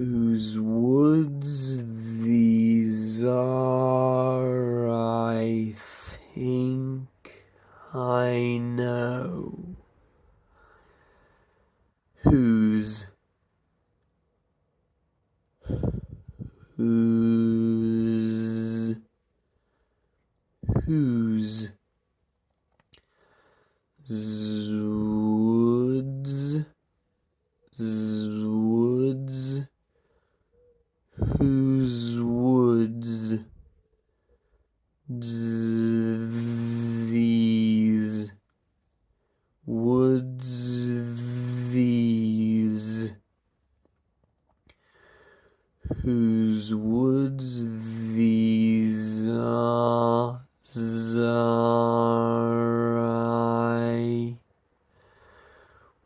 Whose woods these are, I think I know. Whose whose whose woods woods whose woods these woods these whose woods these are I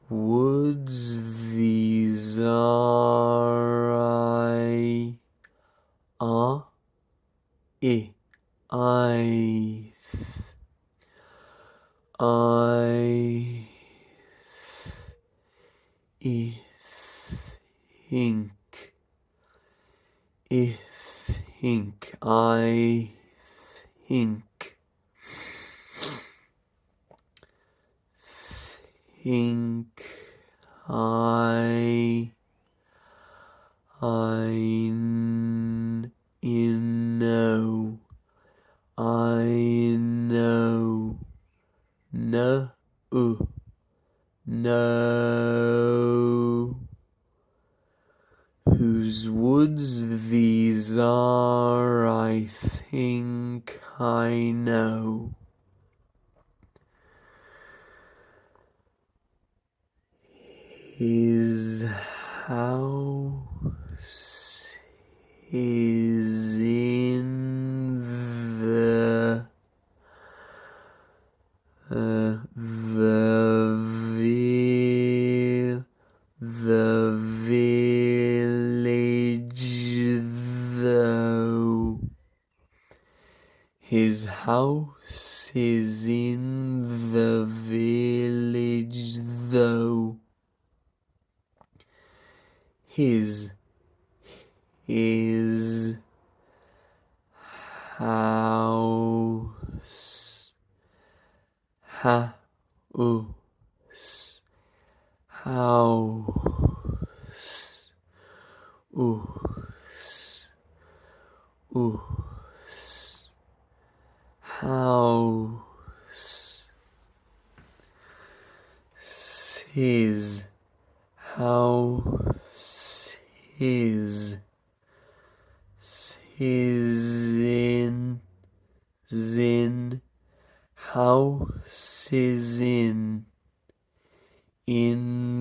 woods these are I I think I think know no no whose woods these are, I think I know. His house is in the village though. His house is in the village though. His house house house house his house is in house is in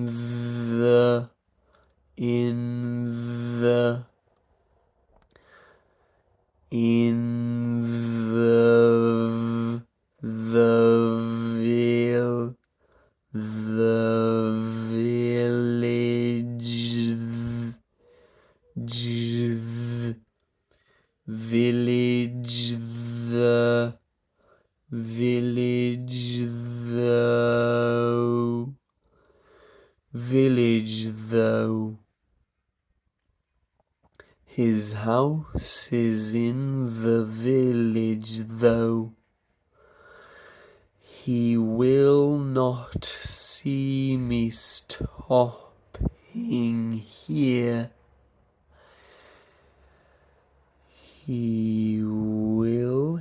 the village though. His house is in the village though. He will not see me stopping here. He will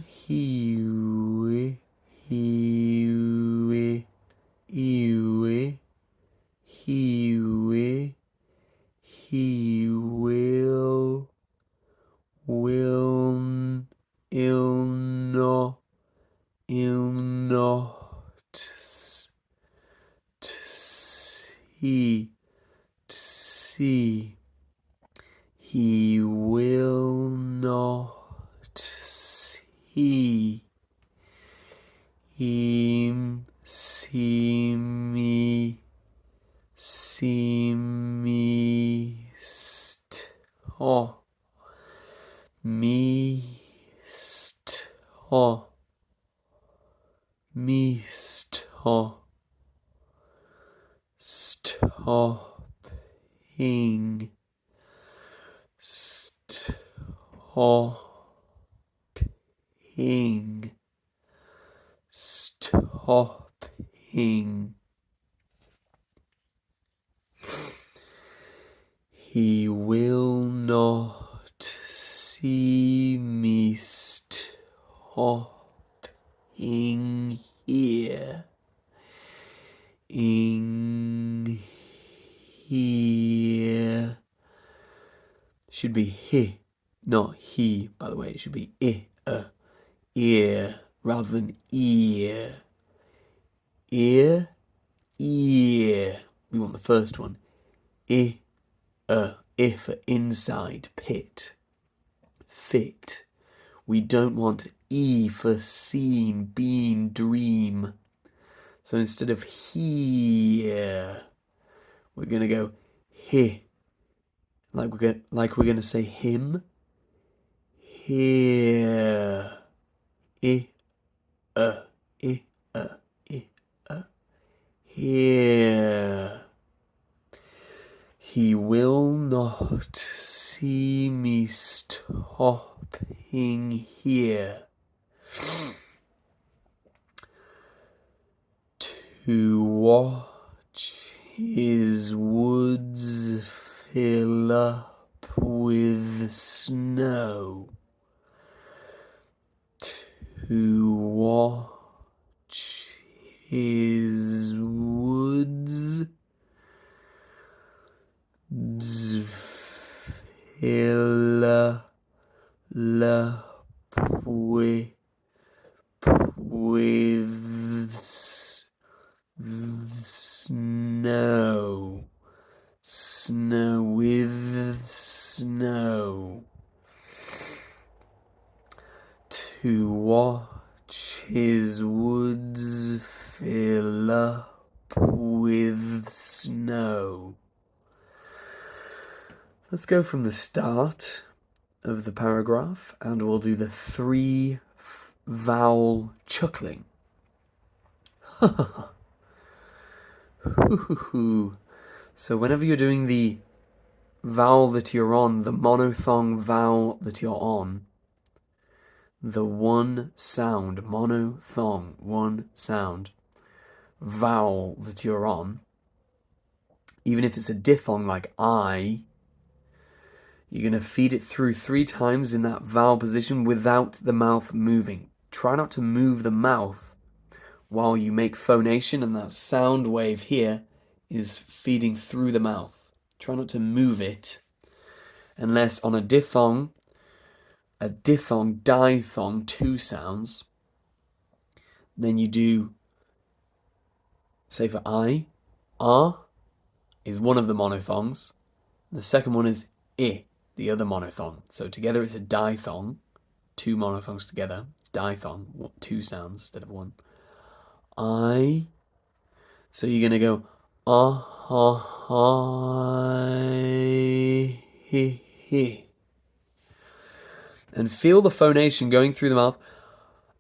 not see. He will not see him see me stop stopping stopping, stopping. He will not see me stopping here. In here. Should be he, not he, by the way. It should be ear, rather than ear. Ear, ear. We want the first one. I for inside, pit. Fit. We don't want E for seen, been, dream. So instead of here, we're going to go he. Like we're going to say him. Here. Here. He will not see me stopping here. To watch his woods fill up with snow. To watch his woods fill up with snow. Snow with snow. To watch his woods fill up with snow. Let's go from the start of the paragraph and we'll do the 3 vowel chuckling. So whenever you're doing the vowel that you're on, the monophthong vowel that you're on, the one sound, monophthong, one sound, vowel that you're on, even if it's a diphthong like I, you're going to feed it through 3 times in that vowel position without the mouth moving. Try not to move the mouth while you make phonation, and that sound wave here is feeding through the mouth. Try not to move it, unless on a diphthong, diphthong, 2 sounds, then you do, say for I, is one of the monophthongs, the second one is I, the other monophthong. So together it's a diphthong, 2 monophthongs together, it's diphthong, 2 sounds instead of 1. I, so you're going to go, he. And feel the phonation going through the mouth,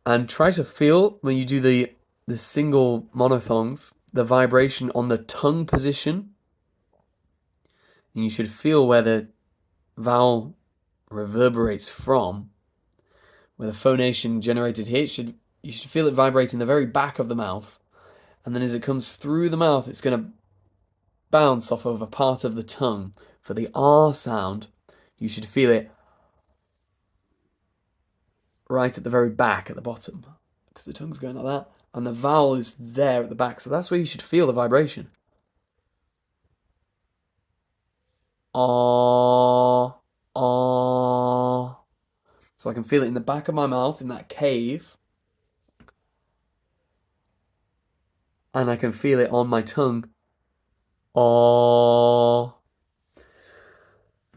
and try to feel, when you do the single monophthongs, the vibration on the tongue position. And you should feel where the vowel reverberates from, where the phonation generated here. You should feel it vibrate in the very back of the mouth, and then as it comes through the mouth, it's going to bounce off of a part of the tongue. For the R sound, you should feel it right at the very back, at the bottom, because the tongue's going like that, and the vowel is there at the back, so that's where you should feel the vibration. So I can feel it in the back of my mouth, in that cave, and I can feel it on my tongue.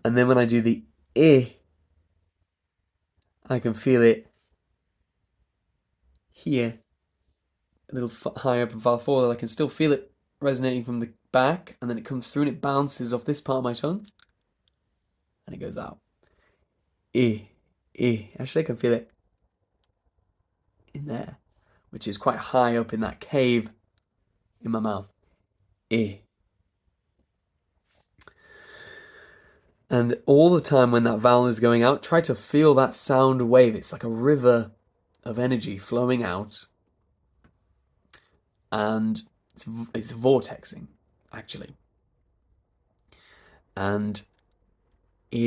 And then when I do the I can feel it here, a little higher up and far forward. I can still feel it resonating from the back, and then it comes through and it bounces off this part of my tongue, and it goes out. Actually, I can feel it in there, which is quite high up in that cave in my mouth. And all the time when that vowel is going out, try to feel that sound wave. It's like a river of energy flowing out. And it's vortexing, actually. And I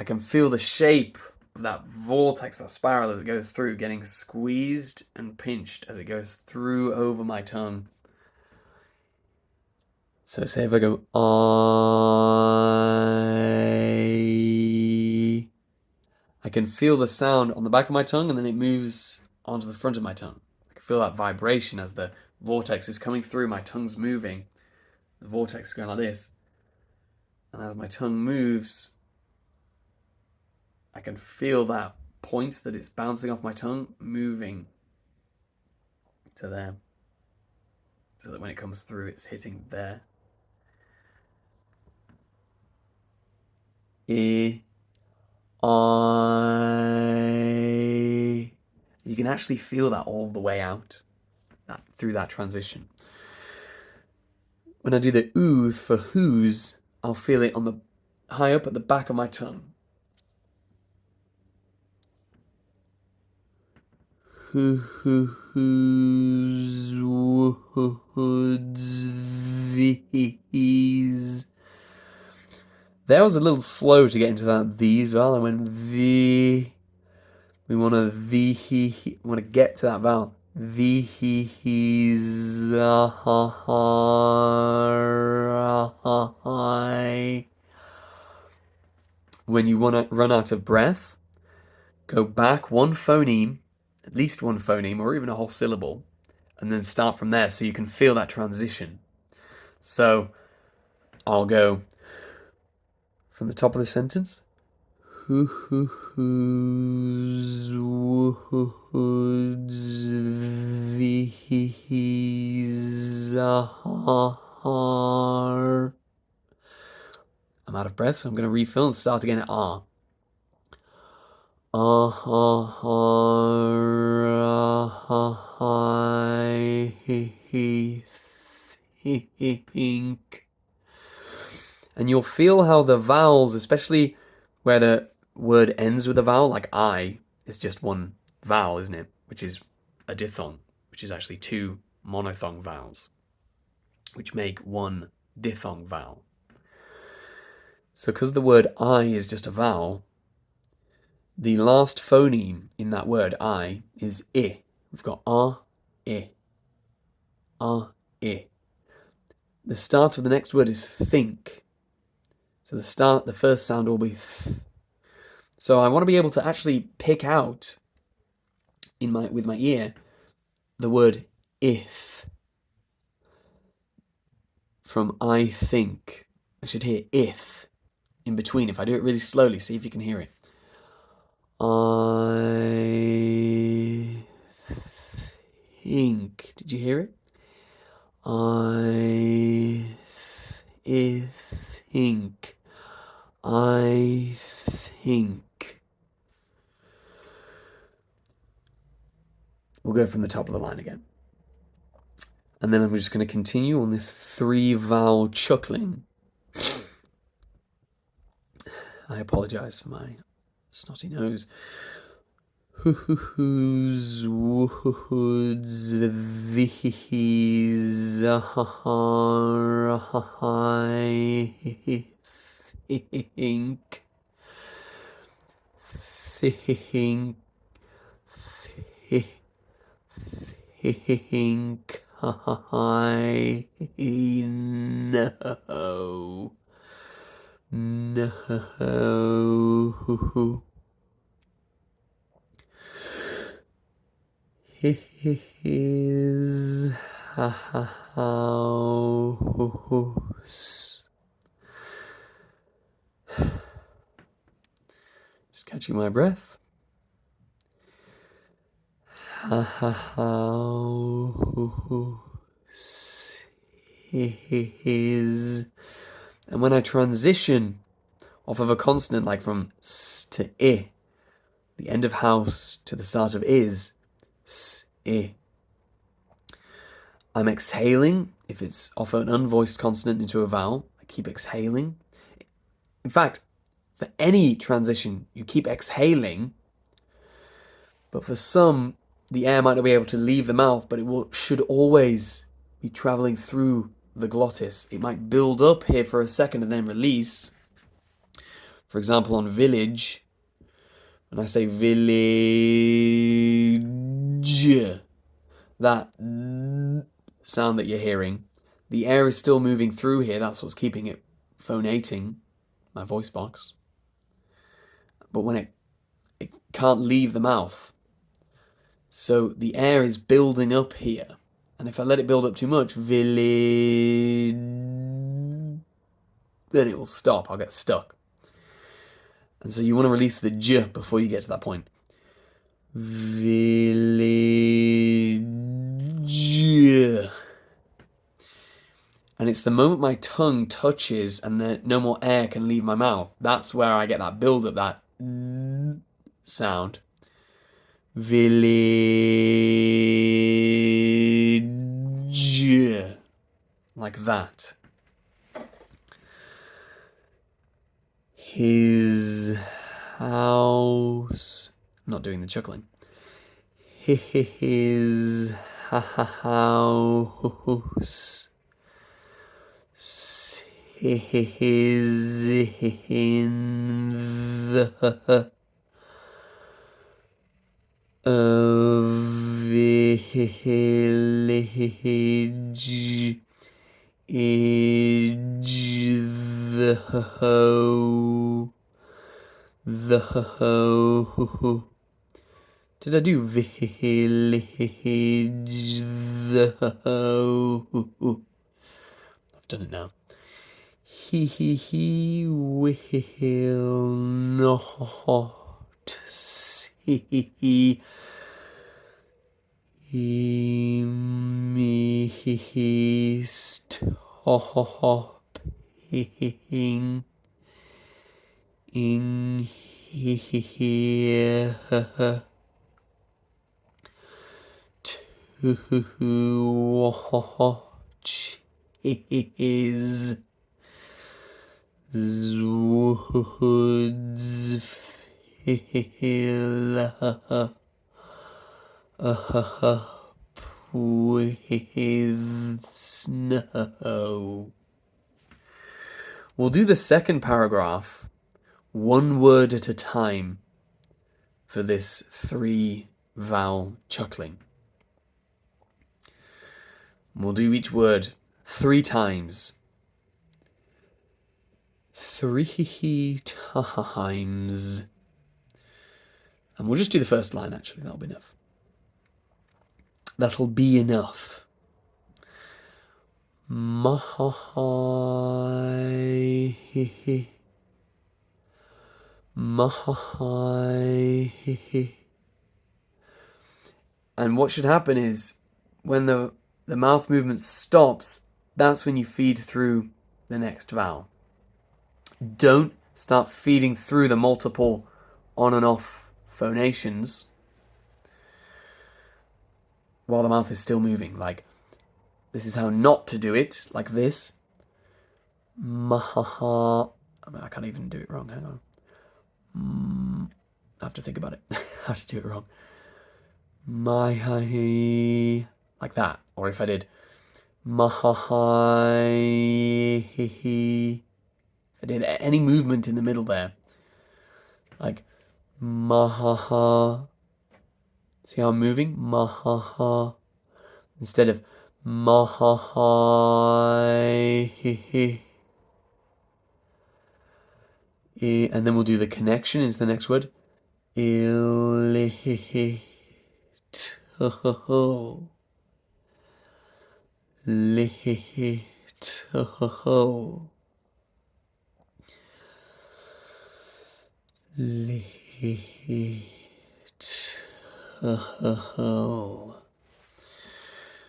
can feel the shape of that vortex, that spiral as it goes through, getting squeezed and pinched as it goes through over my tongue. So say if I go I can feel the sound on the back of my tongue and then it moves onto the front of my tongue. I can feel that vibration as the vortex is coming through, my tongue's moving. The vortex is going like this. And as my tongue moves, I can feel that point that it's bouncing off my tongue, moving to there. So that when it comes through, it's hitting there. You can actually feel that all the way out, through that transition. When I do the oo for whose, I'll feel it on the high up at the back of my tongue. Who's, these. There was a little slow to get into that these vowel. I went the. We want to we want to get to that vowel. The he's When you want to run out of breath, go back one phoneme, at least one phoneme, or even a whole syllable, and then start from there so you can feel that transition. So I'll go from the top of the sentence. Who's these are. I'm out of breath, so I'm going to refill and start again at R. And you'll feel how the vowels, especially where the word ends with a vowel, like I, is just one vowel, isn't it? Which is a diphthong, which is actually two monophthong vowels, which make one diphthong vowel. So because the word I is just a vowel, the last phoneme in that word I is I. We've got R, I. R, I. The start of the next word is think. So the first sound will be th. So I want to be able to actually pick out with my ear the word if from I think. I should hear if in between. If I do it really slowly, see if you can hear it. I think. Did you hear it? I think. I think. We'll go from the top of the line again. And then I'm just going to continue on this 3-vowel chuckling. I apologize for my snotty nose. Who's these are I think I know. No. His house. Just catching my breath. House is. And when I transition off of a consonant, like from s to I, the end of house to the start of is, s, I. I'm exhaling, if it's off an unvoiced consonant into a vowel, like keep exhaling. In fact, for any transition, you keep exhaling, but for some, the air might not be able to leave the mouth, but should always be traveling through the glottis. It might build up here for a second and then release. For example, on village, when I say village, that sound that you're hearing, the air is still moving through here. That's what's keeping it phonating, my voice box. But when it can't leave the mouth, so the air is building up here. And if I let it build up too much, village, then it will stop. I'll get stuck. And so you want to release the j before you get to that point. Village. And it's the moment my tongue touches and no more air can leave my mouth. That's where I get that build up, that sound. Village. Like that. His house. I'm not doing the chuckling. His house. His in the village. The ho. Did I do village? The ho. I've done it now. He will not see me stopping in here to watch his woods fill up with snow. We'll do the second paragraph one word at a time for this 3-vowel chuckling. We'll do each word 3 times. 3 times. And we'll just do the first line, actually. That'll be enough. That'll be enough. My. And what should happen is when the mouth movement stops, that's when you feed through the next vowel. Don't start feeding through the multiple on and off phonations while the mouth is still moving. Like, this is how not to do it, like this. I can't even do it wrong, hang on. I have to think about it, how to do it wrong. Like that. Or if I did if I did any movement in the middle there, like mahaha. See how I'm moving? Mahaha. Instead of mahaha. And then we'll do the connection into the next word. Little.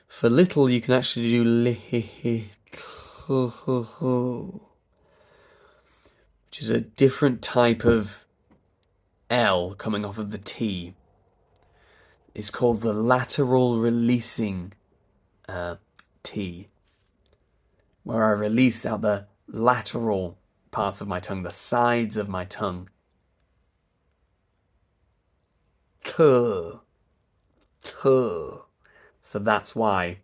For little, you can actually do little, which is a different type of L coming off of the T. It's called the lateral releasing T, where I release out the lateral parts of my tongue, the sides of my tongue. K, t. So that's why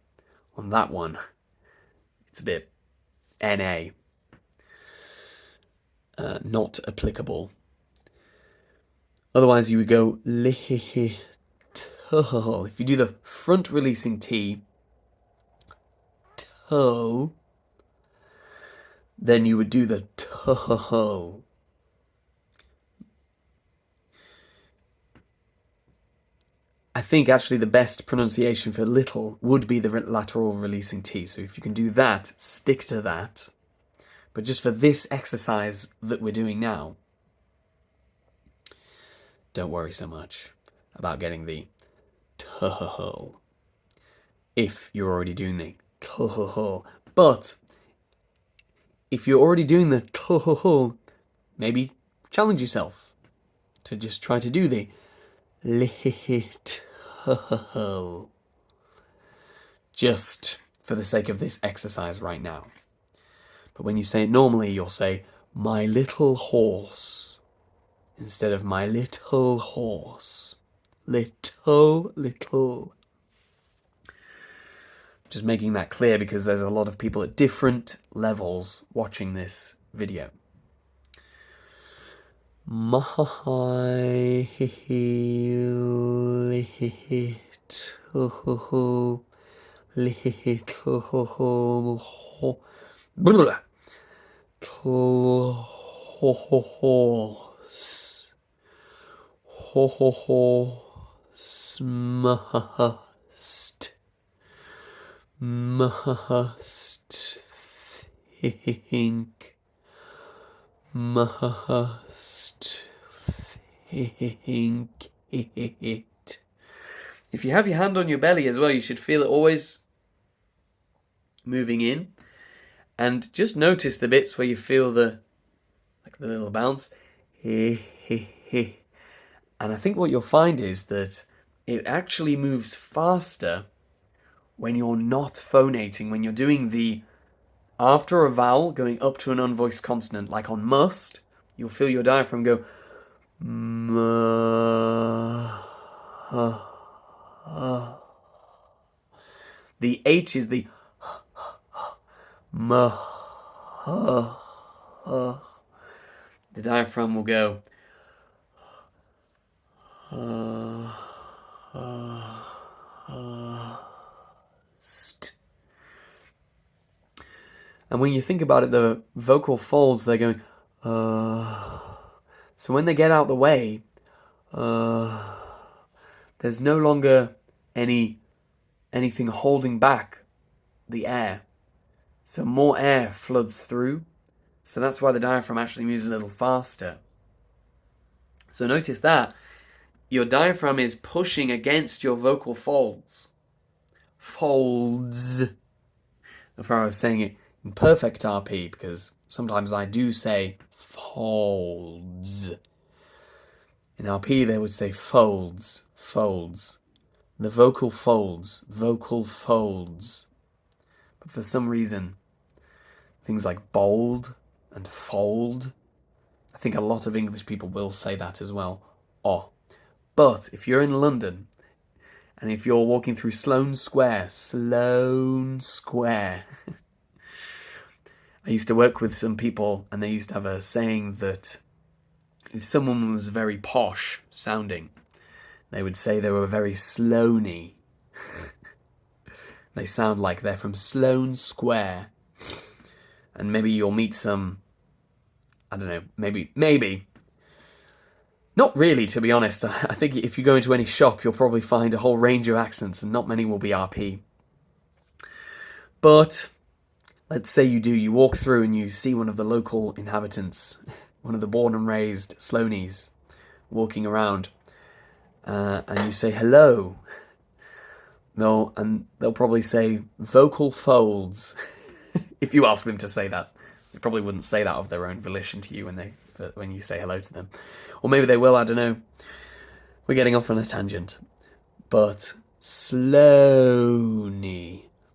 on that one it's a bit NA. Not applicable. Otherwise you would go little. If you do the front releasing T, toe, then you would do the toe. I think actually the best pronunciation for little would be the lateral releasing T. So if you can do that, stick to that. But just for this exercise that we're doing now, don't worry so much about getting the toe if you're already doing the toe. But if you're already doing the toe, maybe challenge yourself to just try to do the little, just for the sake of this exercise right now. But when you say it normally, you'll say, my little horse, instead of my little horse. Little. Just making that clear because there's a lot of people at different levels watching this video. My horse. Must think. Must think it. If you have your hand on your belly as well, you should feel it always moving in. And just notice the bits where you feel the little bounce. And I think what you'll find is that it actually moves faster when you're not phonating, when you're doing the, after a vowel going up to an unvoiced consonant, like on must, you'll feel your diaphragm go the H is the the diaphragm will go st. And when you think about it, the vocal folds, they're going so when they get out the way, there's no longer anything holding back the air. So more air floods through. So that's why the diaphragm actually moves a little faster. So notice that your diaphragm is pushing against your vocal folds. Folds. Before I was saying it in perfect RP, because sometimes I do say folds. In RP they would say folds, folds. The vocal folds, vocal folds. But for some reason, things like bold and fold, I think a lot of English people will say that as well. Oh. But if you're in London, and if you're walking through Sloane Square, I used to work with some people, and they used to have a saying that if someone was very posh sounding, they would say they were very Sloaney. They sound like they're from Sloane Square. And maybe you'll meet some, I don't know, maybe. Not really, to be honest. I think if you go into any shop, you'll probably find a whole range of accents, and not many will be RP. But let's say you do. You walk through and you see one of the local inhabitants, one of the born and raised Sloanies, walking around, and you say hello. They'll probably say vocal folds. If you ask them to say that, they probably wouldn't say that of their own volition to you when you say hello to them. Or maybe they will, I don't know. We're getting off on a tangent. But slowly,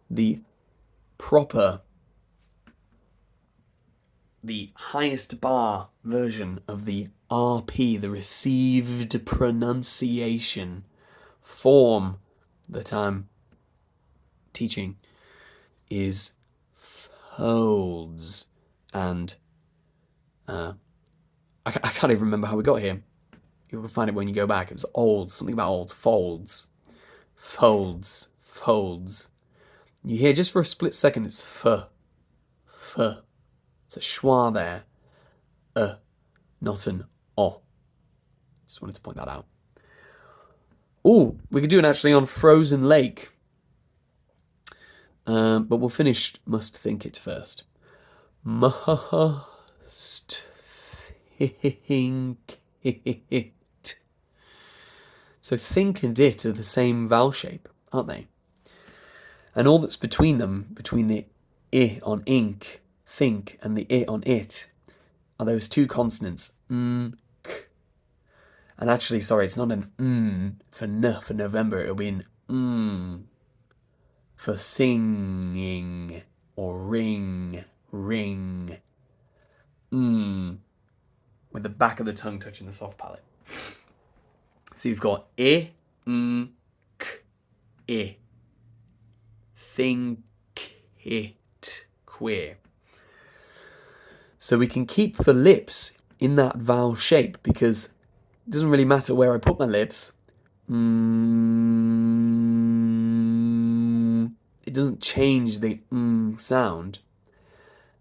the proper the highest bar version of the RP, the received pronunciation form that I'm teaching, is folds. And I can't even remember how we got here. You'll find it when you go back. It was olds, something about olds, folds, folds, folds. You hear just for a split second it's f. It's a schwa there. Not an o. Just wanted to point that out. Oh, we could do it actually on Frozen Lake. But we'll finish Must Think It first. Must think it. So think and it are the same vowel shape, aren't they? And all that's between them, between the I on ink, think, and the I on it, are those two consonants, k. And actually, sorry, it's not an for n for November, it'll be an for singing, or ring, with the back of the tongue touching the soft palate. So you've got I, k, I. Think it, queer. So we can keep the lips in that vowel shape because it doesn't really matter where I put my lips. It doesn't change the sound.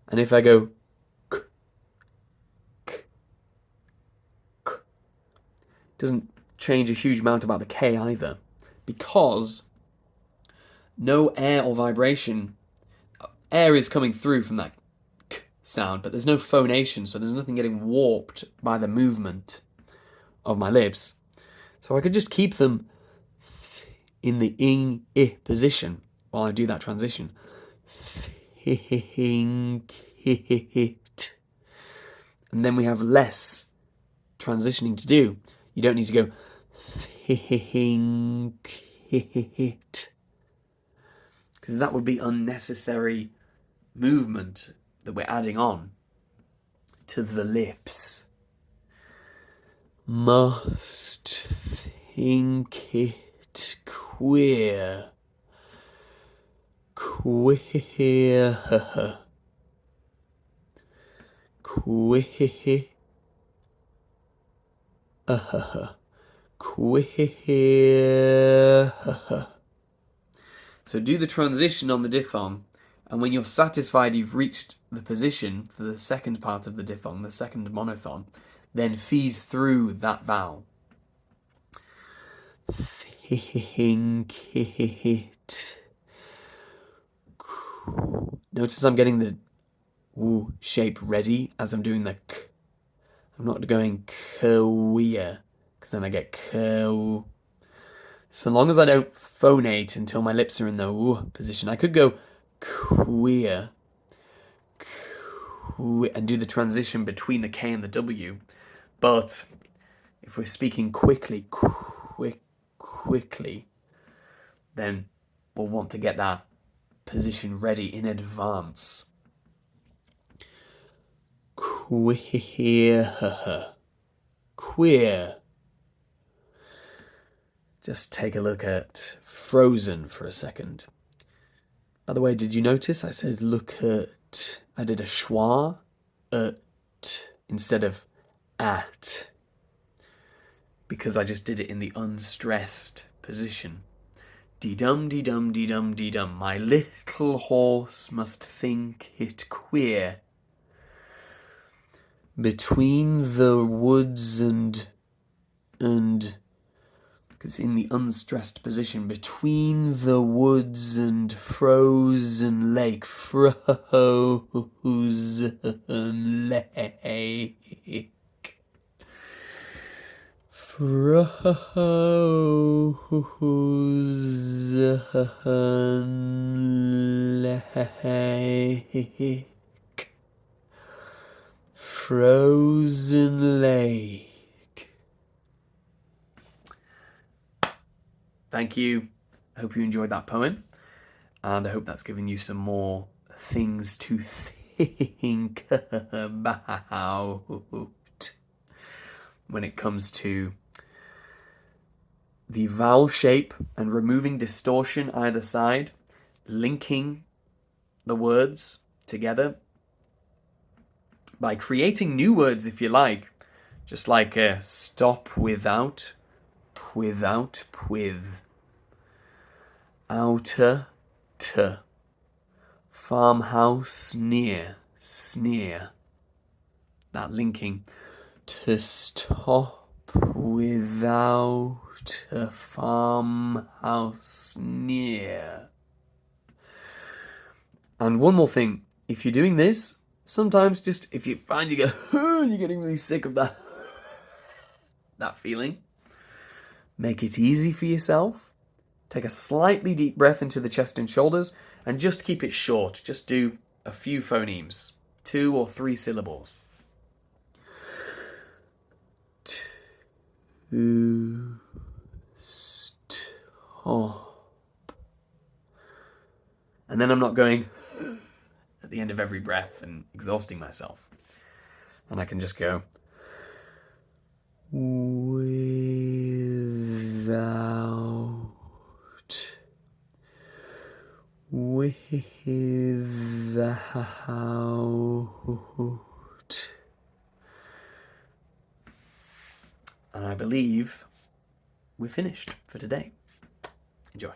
And if I go k, k, k, it doesn't change a huge amount about the K either, because no air or vibration. Air is coming through from that k sound, but there's no phonation, so there's nothing getting warped by the movement of my lips. So I could just keep them in the ing, I position while I do that transition. Think it. And then we have less transitioning to do. You don't need to go think it, because that would be unnecessary movement that we're adding on to the lips. Must think it queer. Queer. Queer. Queer. So do the transition on the diphthong, and when you're satisfied you've reached the position for the second part of the diphthong, the second monophthong, then feed through that vowel. Think it. Notice I'm getting the w shape ready as I'm doing the k. I'm not going queer, because then I get ko. So long as I don't phonate until my lips are in the w position, I could go queer, and do the transition between the K and the W. But if we're speaking quickly, then we'll want to get that position ready in advance. Queer. Queer. Just take a look at Frozen for a second. By the way, did you notice I said look at? I did a schwa at instead of at, because I just did it in the unstressed position. Dee-dum, dee-dum, dee-dum, dee-dum. My little horse must think it queer. Between the woods and because in the unstressed position, between the woods and frozen lake, frozen lake. Frozen lake. Frozen lake. Thank you. I hope you enjoyed that poem, and I hope that's given you some more things to think about when it comes to the vowel shape and removing distortion either side, linking the words together by creating new words if you like, just like a stop without, with, outer, t, farmhouse near, sneer, that linking, to stop without a farmhouse near. And one more thing, if you're doing this, sometimes just if you find you go, you're getting really sick of that feeling, make it easy for yourself. Take a slightly deep breath into the chest and shoulders and just keep it short. Just do a few phonemes, 2 or 3 syllables. To stop. And then I'm not going at the end of every breath and exhausting myself. And I can just go without, and I believe we're finished for today. Enjoy.